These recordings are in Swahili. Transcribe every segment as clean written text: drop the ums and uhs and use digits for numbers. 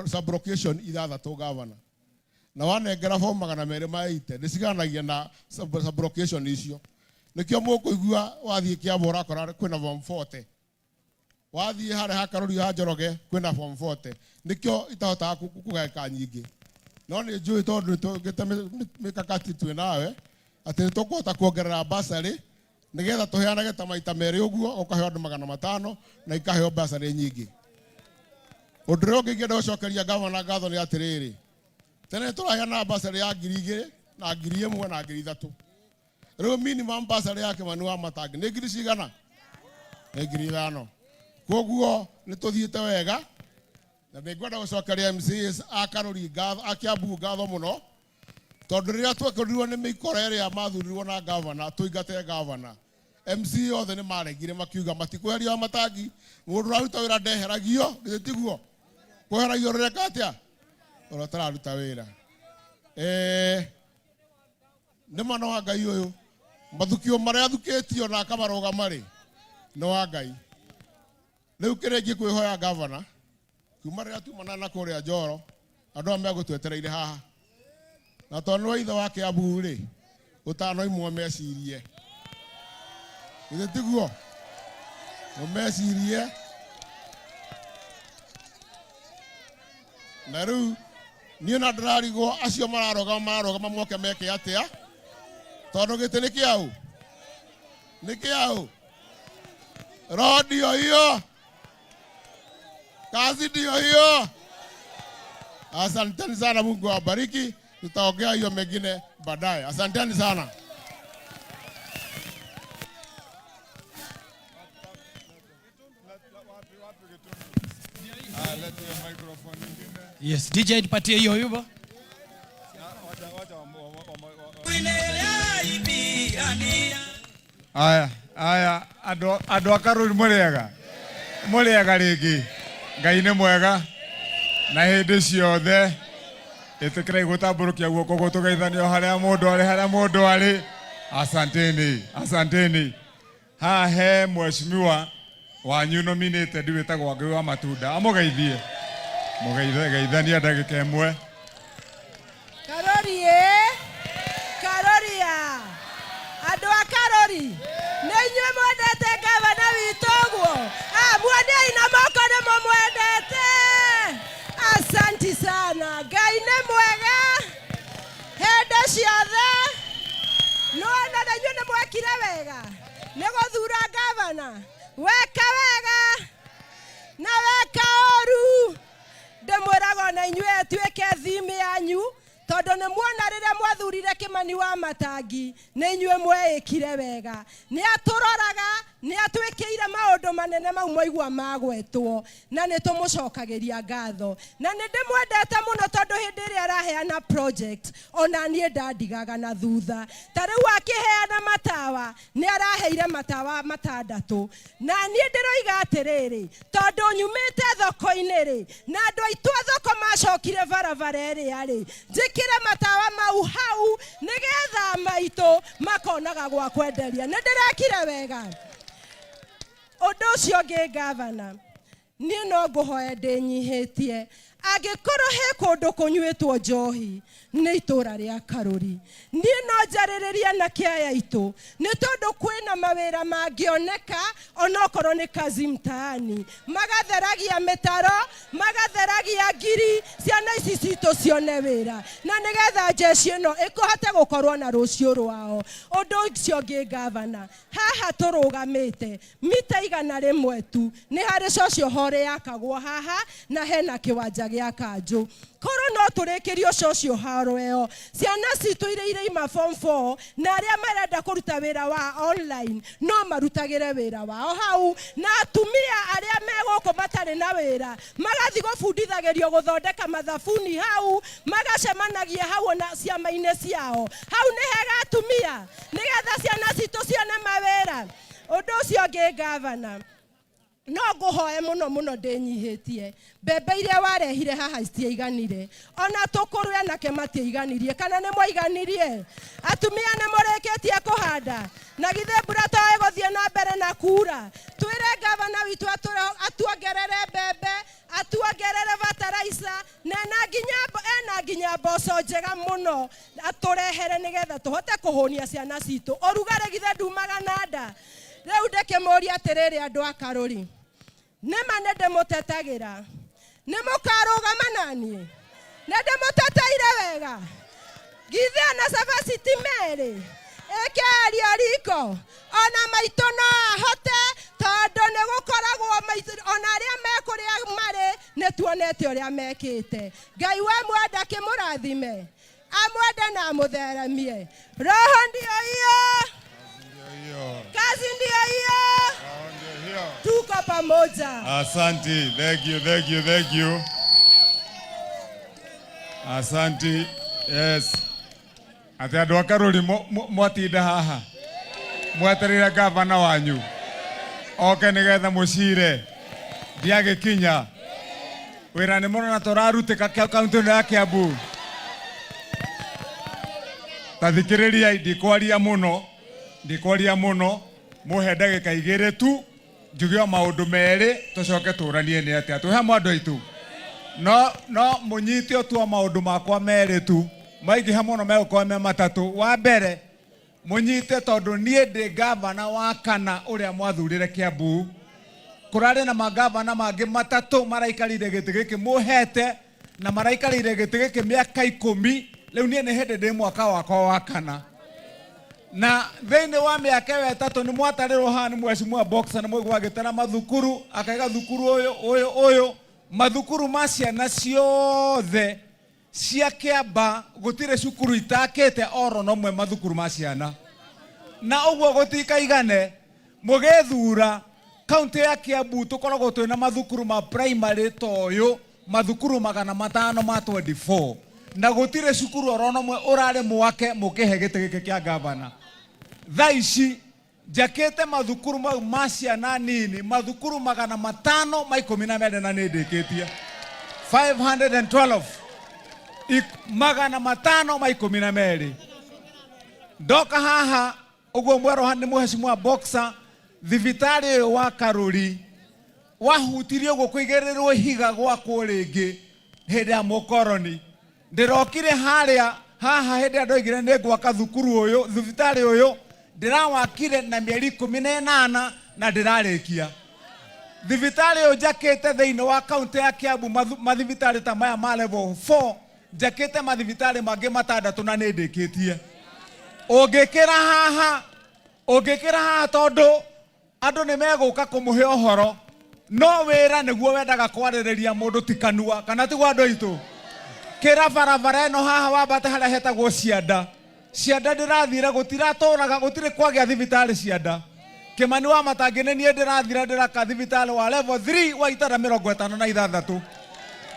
sublocation ithathatũ gavana na wanengera form 280 nĩciganagia na sublocation icio nikio mũkũigua wathiĩ Kiambu ũrakora kwĩna form 40 wathiĩ harĩa ha Karuri ha Njoroge kwĩna form 40 nikio itahotaga kũgeka nyingĩ no nĩ njũĩ tondũ tũgĩte mĩkakati twĩ nawe atĩ nĩtũkũhota kuongerera basarĩ nigetha tũheanage ta maita merĩ ũguo ũkaheo andũ 500 na ikaheo basarĩ nyingĩ. Ũndũ ũrĩa ũngĩ ingĩenda gũcokeria gavana ngatho nĩ atĩrĩrĩ, tene tũraheana basarĩ ya 2,000 na 1,000 na 3,000. Rĩu minimum basarĩ ya Kĩmani wa Matangi nĩ 5,000 nĩ 5,000. Koguo nĩtũthiĩte wega na nĩngwenda gũcokeria MCAs a Karuri ngatho a Kiambu ngatho mũno tondũ rĩrĩa twekũrirwo nĩ mĩikora ĩrĩa mathurirwo na gavana tũingate gavana MC othe nĩ maregire makiuga matikweheria Matangi mũndũ ũraruta wĩra ndeheragio gĩtiguo kweheragio rũreka atĩa ũrĩa ũtararuta wĩra nĩ mano wa Ngai ũyũ mathukio marĩa athukĩtio na akamarũga marĩ nĩ wa Ngai. Rĩu kĩrĩa ingĩkwĩhoya gavana kuma rĩrĩa tumana na kũrĩa Njoro andũ aya megũtwetereire haha na tondũ nĩ ithe wa Kiambu rĩ ũtanoimwo mecirie gĩtiguo ũmecirie na rĩu niĩ na ndĩrarigwo acio mararogama moke meke atĩa tondũ gĩtĩ nĩ kĩaũ rodio hiyo kazi ndio hiyo. Asanteni sana, Mungu awabariki. Tutaongea hiyo mengine baadaye. Asanteni sana. Yes, DJ nipatie hiyo hiyo. Aya andũ a Karuri mũrĩega rĩngĩ. Ngai nĩ mwega na hĩndĩ ciothe ĩtĩkĩrai gũtambũrũkia guoko gũtũgeithanio harĩa mũndũ arĩ. Asanteni. Haha he mheshimiwa wanyu nominated wĩtagwo Wangui wa Matunda. Amũgeithie. Mũgeithania ndagĩka ĩmwe. Karoria. Andũ a Karuri nĩ inyuĩ mwendete gavana witũ ũguo. Muonei na moko nĩ mũmwendete. Asanti sana. Ngai nĩ mwega hĩndĩ ciothe. Nona na inyuĩ nĩ mwekire wega nĩ gũthura gavana. Weka wega na weka ũru. Ndĩmwĩraga na inyuĩ tuĩke thimi yanyu tondũ nĩ muona rĩrĩa mwathurire Kĩmani wa Matangi nĩ inyuĩ mwekire wega. Nĩ atũroraga nĩ atwĩkĩire maũndũ manene mau moigua magwetwo na nĩ tũmũcokagĩria ngatho na nĩ ndĩmwendete mũno tondũ hĩndĩ ĩrĩa araheana project ona niĩ ndandigaga na thutha. Ta rĩu akĩheana matawa nĩ araheire matawa 6 na niĩ ndĩroiga atĩrĩrĩ tondũ nyumĩte thoko-inĩ rĩ na andũ aitũ a thoko macokire barabara ĩrĩa rĩ njĩkĩre matawa mau hau nĩgetha maitũ makonaga gwa kwenderia. Nĩ ndĩrekire wega. Ũndũ ũcio ũngĩ gavana niĩ no ngũhoya ndĩnyihĩtie angĩkorwo he kũndũ kũnyuĩtwo njohi nĩ itũra rĩa Karuri. Niĩ no njarĩrĩrie na kĩaya itũ nĩ tondũ kwĩna mawĩra mangĩoneka onokorwo nĩ kazi mtaani magatheragia mĩtaro magatheragia ngiri ciana ici citũ cione wĩra na nĩgetha jeshi ĩno ĩkũhote gũkorwo na rũciũ rwao. Ũndũ ũcio ũngĩ gavana haha tũrũgamĩte mita 100 tu nĩ harĩ cocio hore yakagwo haha na hena kĩwanja gĩa Kanjũ. Korwo no tũrĩkĩrio cocio haro ĩyo ciana citũ iria iraima form 4 na arĩa marenda kũruta wĩra wa online no marutagĩre wĩra wao hau na atumia arĩa megũkũ matarĩ na wĩra magathi gũbundithagĩrio gũthondeka mathabuni hau magacemanagia hau na ciama-inĩ ciao. Hau nĩ hega atumia nĩgetha ciana citũ cione mawĩra. Ũndũ ũcio ũngĩ gavana no ngũhoe mũno ndĩnyihĩtie mbembe iria warehire haha citiaiganire ona tũkũrũ anake matiaiganirie kana nĩ mwaiganirie. Atumia nĩ mũrĩkĩtie kũhanda na githĩ mbura toĩ gũthiĩ na mbere na kura. Twĩre gavana witũ atuongerere mbembe atuongerere bataraitha na nginya mboco njega muno aturehere nigetha tuhote kuhunia ciana citu urugare githe ndumaga na nda riu ndikimũria atiriri andu a Karuri nima ndimutetagira nimukarugama nani ndimũteteire wega githe na savasiti meri ekeria riko ona maito no ahote tondu ni gukoragwo ona aria mekuria mari nituonete uria mekite Ngai we mwenda kimurathime amwende na amutheremie roho ndio hiyo kazi ndio hiyo tuko pamoja. Asante, thank you. Asante, yes. Ati andu a Karuri mwatinda haha mweterera gavana wanyu oke nigetha mucire ndiagikinya wira ni murona turarutika kaunti ya Kiambu. Tathikiriria ndikwaria muno muhe ndagika igiri tu njuge maundu meri tucoke turanie ni atia tuhe mwandu aitu no munyite otua maundu makwa meri tu maigi hamwe no megukwa me matatu. Wa mbere munyite tondu nie ndi gavana wa kana uria mwathurire Kiambu kurari na magavana mangi matatu maraikarire giti giki muhete na maraikarire giti giki miaka 10 riu nie ni hindi ndi mwaka wakwa wa kana na thiini wa miaka wetatu ni mwatarirwo haha ni mheshimiwa Boxer na mwigwa agitara mathukuru akaiga thukuru uyu mathukuru ma ciana ciothe cia Kiamba gutire cukuru itakite oro nomwe mathukuru ma ciana na uguo gutikaigane mugethura kaunti ya Kiambu tukoragwo twina mathukuru ma primary toyo mathukuru 500 ma 24 na gutire cukuru oro nomwe urare mwake mukihe giti giki kia gavana. Thaici jakete mathukuru ma ciana nini mathukuru 512 na nindikitie 512 512 ndoka haha uguo mwero ni mheshimiwa Boxer thibitari wa Karuri wahutirio uguo kuigererirwo higa gwakwo ringi hindi ya mukoroni ndirokire haha hindi andu aigire ni gwaka thukuru uyu thibitari uyu ndirawakire na mieri 18 na ndirarikia thibitari uyu jakete thiini wa kaunti ya Kiambu mathibitari ta maya ma level 4 jakete mathibitari mangi 6 na nindikitie ungikira haha tondu andu ni meguka kumuhe ohoro no wira niguo wendaga kwaririria mundu tikanua kana tiguo andu aitu kira barabara eno haha wambate haria hetagwo cianda ndirathire gutiraturaga gutire kwagia thibitari cianda Kimani wa Matangini nie ndirathire ndiraka thibitari wa level 3 wa itara 56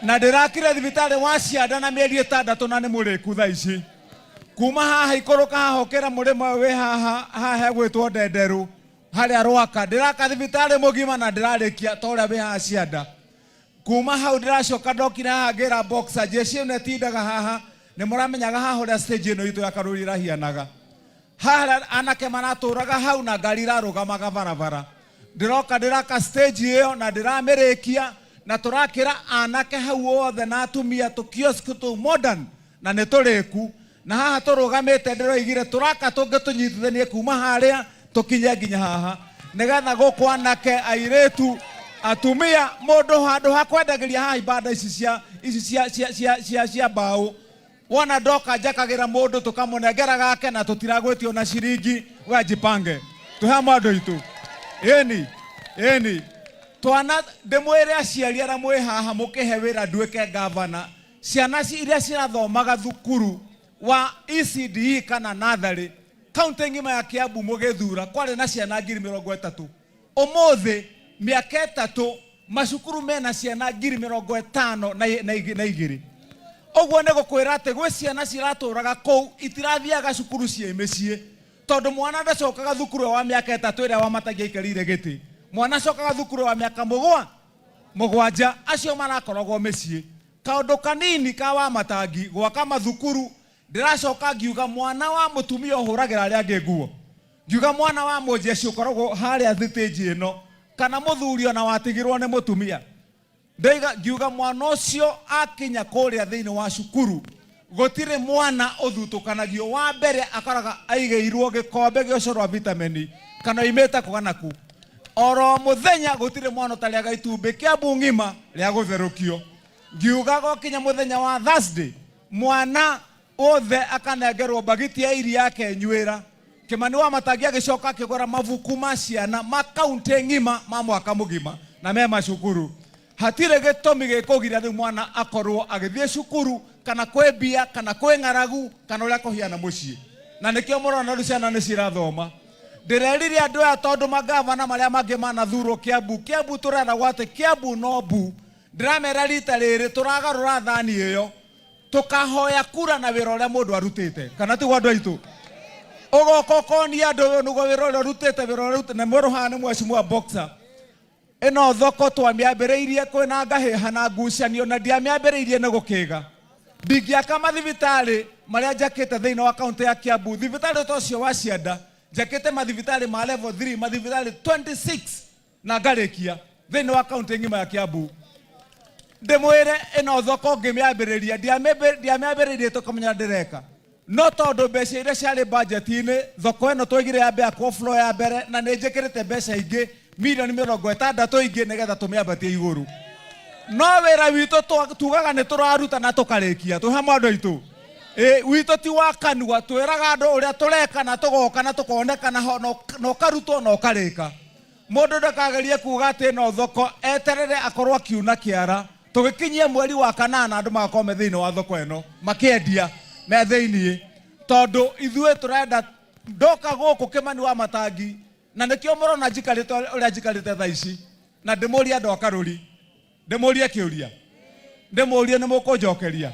na ndirakire thibitari wa cianda na mieri 6 na ni muriku thaici kuma haha ikuruka haha ukira murima wi haha gwitwo Ndenderu haria Rwaka ndiraka thibitari mugima na ndirarikia toria wi haha cianda kuma hau ndiracoka ndokira haha ngira Boxer jeshi ne tindaga haha ni muramenyaga haha uria stage ino itu ya Karuri irahianaga haha anake maraturaga hau na ngari irarugamaga barabara ndiroka ndiraka stage iyo na ndiramirikia na turakira anake hau othe na atumia tukiosk tu modern na nituriku na haha turugamite ndiroigire turaka tungitunyitithanie kuma haria tukinye nginya haha nigetha guku anake airetu atumia mundu handu hakwendagiria haha ibanda ici cia mbao wona ndoka njakagira mundu tukamunengera gake na tutiragwitio na ciringi wajipange tuhe mwandu itu eni twana ndimwire aciari ara mwi haha mukihe wira nduike gavana ciana iria cirathomaga thukuru wa ECDE kana nathari kaunti ngima ya Kiambu mugithura kwari na ciana 30,000 umuthi miaka 3 macukuru mena ciana 50,000 na igiri oguo nego kwira ati gwi ciana ciraturaga kou itirathiaga cukuru cie micii tondu mwana ndacokaga thukuru wa miaka 3 iria wa matagia ikarire giti mwana cokaga thukuru wa miaka 7 acio marakoragwo micii kaundu kanini ka wa matangi gwaka mathukuru ndiracoka ngiuga mwana wa mutumia uhuragira aria angi nguo ngiuga mwana wa monje acio koragwo haria thitiji ino kana muthuri ona watigirwo ni mutumia ndaiga ngiuga mwana ucio akinya kuria thiini wa cukuru gutire mwana uthutukanagio wa mbere akoraga aigeirwo gikombe gio coro vitamini kana imeta kuganaku oro muthenya gutire mwana utariaga itumbi kia bungima ria gutherukio ngiuga gokinya muthenya wa Thursday mwana othe akanengerwo bagiti ya iria yake nywira Kimani wa Matangi agicoka akigura mavuku ma ciana makaunti ngima ma mwaka mugima na me macukuru hatire gitumi gikugira riu mwana akorwo agithie cukuru kana kwebia kana kweng'aragu kana uria kuhiana mucii na nikio murona ru ciana ni cirathoma ndirerire andu ya tondu magavana maria mangi manathurwo Kiambu turenda gwate Kiambu no bu ndiramera rita riri turagarura thani iyo tukahoya kura na wira uria mundu arutite kana ti gwandu aitu ogoko ni andu nugo wira uria arutite wira uria na muruha ni mweshimwa boxer eno thoko twamiambereirie kwina ngahiha na ngucanio na ndiamiambereirie na gukiga ndingiaka mathibitari maria njakite thiini wa kaunti ya Kiambu thibitari tocio wa cianda njakite mathibitari ma level 3 mathibitari 26 na ngarikia thiini wa kaunti ngima ya Kiambu ndimwire eno thoko ngimiambereirie ndiamiambereirie tukamenya ndireka no tondu mbeca iria ciari budget-ini thoko eno twigire yambe akwo flow ya mbere na ni njikirite mbeca ingi milioni 60 ingi nigetha tumiambatie iguru no wira witu tugaga ni turaruta na tukarikia tu hamwe andu aitu witu ti wa kanua twiraga andu uria tureka na tugoka na tukonekana no karutwo no karika mundu ndakagerie kuga ati no thoko eterere akorwo kiuna kiara tugikinyie mweri wa kanana andu makome thiini wa thoko eno makiendia me thiini tondu ithue turenda ndoka guku Kimani wa Matangi na nikio murona njikarite uria njikarite tha ici na ndimuria andu akaruri ndimuria kiuria ndimuria ni mukunjokeria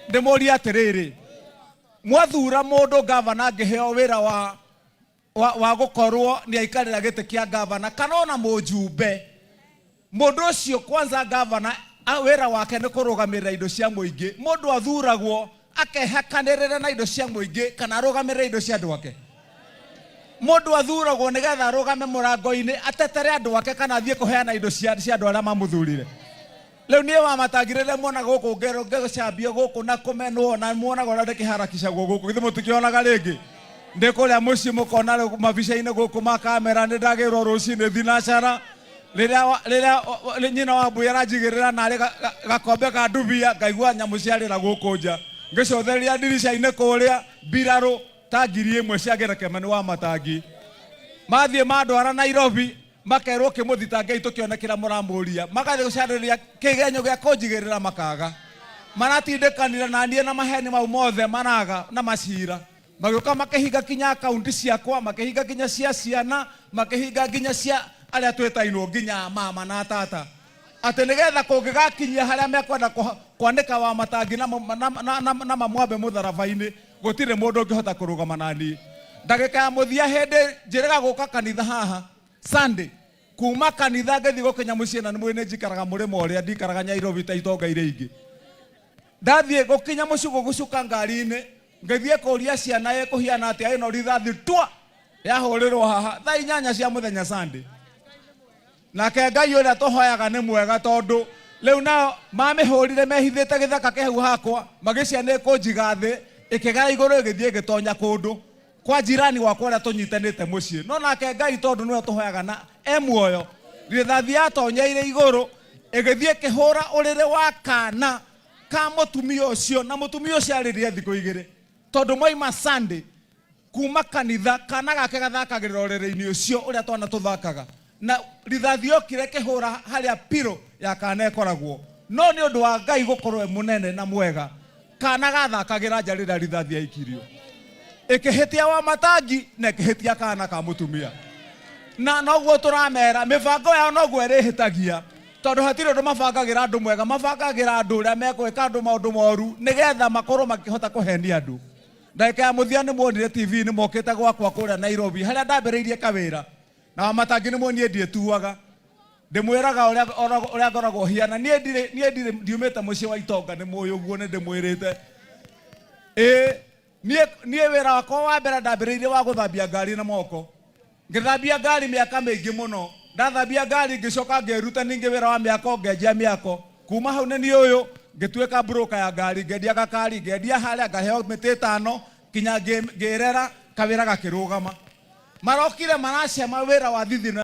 ndimuria atiriri mwathura mundu gavana ngiheo wira wa gukorwo ni aikarira giti kia gavana kana ona mujumbe mundu ucio kwanza gavana wira wake ni kurugamirira indo cia muingi mundu athuragwo akehakanirira na indo cia muingi kana arugamirira indo cia andu ake mundu athuragwo nigetha arugame murango-ini atetere andu ake kana athie kuheana indo cia andu aria mamuthurire riu nie wa Matangirire muona guku ngecambia guku na kumenwo na muonaga uria ndikiharakicagwo guku githi mutikionaga ringi ndikuria mucii mukona mabica-ini guku ma kamera ni ndagirwo rucini thinacara riria nyina wa Mbuya aranjigirira nari gakombe ka ndubia ngaigua nyamu ciarira guku nja ngicothereria ndirica-ini kuria mbiraru ta 1,000 ciagera Kimani wa Matangi mathie mandwara Nairobi makerwo kimuthitange itukionekera muramuria magathie gucariria kigenyo gia kunjigirira makaga maratindikanira na nie na maheni mau mothe managa na macira magioka makihinga kinya akaunti ciakwa makihinga kinya cia ciana makihinga kinya cia aria twetainwo nginya mama na tata ati nigetha kungigakinyia haria mekwenda kwandika wa Matangi na mamwambe mutharaba-ini gutire mundu ngihota kurugama nani ndagika ya muthia hindi njiraga guka kanitha haha Sunday kuma kanitha ngethi gukinya mucii na nimwine njikaraga murima uria ndikaraga Nairobi ta itonga iria ingi ndathie gukinya mucii gucuka ngari-ini ngethie kuria ciana ye kuhiana atia ino rithathi twa yahurirwo haha thaa 8 cia muthenya Sunday nake Ngai uria tuhoyaga ni mwega tondu riu nao mamihurire mehithite githaka kehu hakwa magiciane kunjiga thi ikigara iguru igithie gitonya kundu kwa jirani wakwa uria tunyitanite mucii no nake Ngai tondu niwe tuhoyaga na muoyo rithathi yatonyeire iguru igithie kihura urire wa kana ka mutumia ucio na mutumia ucio aririe thiku 2 tondu moima Sunday kuma kanitha kana gake gathakagirira urire-ini ucio uria twana tuthakaga na rithathi yokire kihura haria piro ya kana ekoragwo no ni undu wa Ngai gukorwo munene na mwega kana gathakagira njarira rithathi yaikirio ikihitia wa Matangi na ikihitia kana ka mutumia na noguo turamera mibango yao noguo irihitagia tondu hatire undu mabangagira andu mwega mabangagira andu uria mekwika andu maundu moru nigetha makorwo makihota kuhenia andu ndagika ya muthia ni muonire TV ni mokite gwakwa kuria Nairobi haria ndambereirie kawira na wa Matangi ni muonie ndietuaga ndimwiraga uria ngoragwo hiana nie ndire ndiumite mucii wa itonga ni muoyo guo ni ndimwirite nie wira wakwa wa mbere ndambereirie wa guthambia ngari na moko ngithambia ngari miaka mingi muno ndathambia ngari ngicoka ngeruta ninge wira wa miako ngenjia miako kuma hau ni uyu ngituika broker ya ngari ngendia gakari ngendia haria ngaheo miti 5 kinya ngirera kawira gakirugama marokire maracema wira wa thithino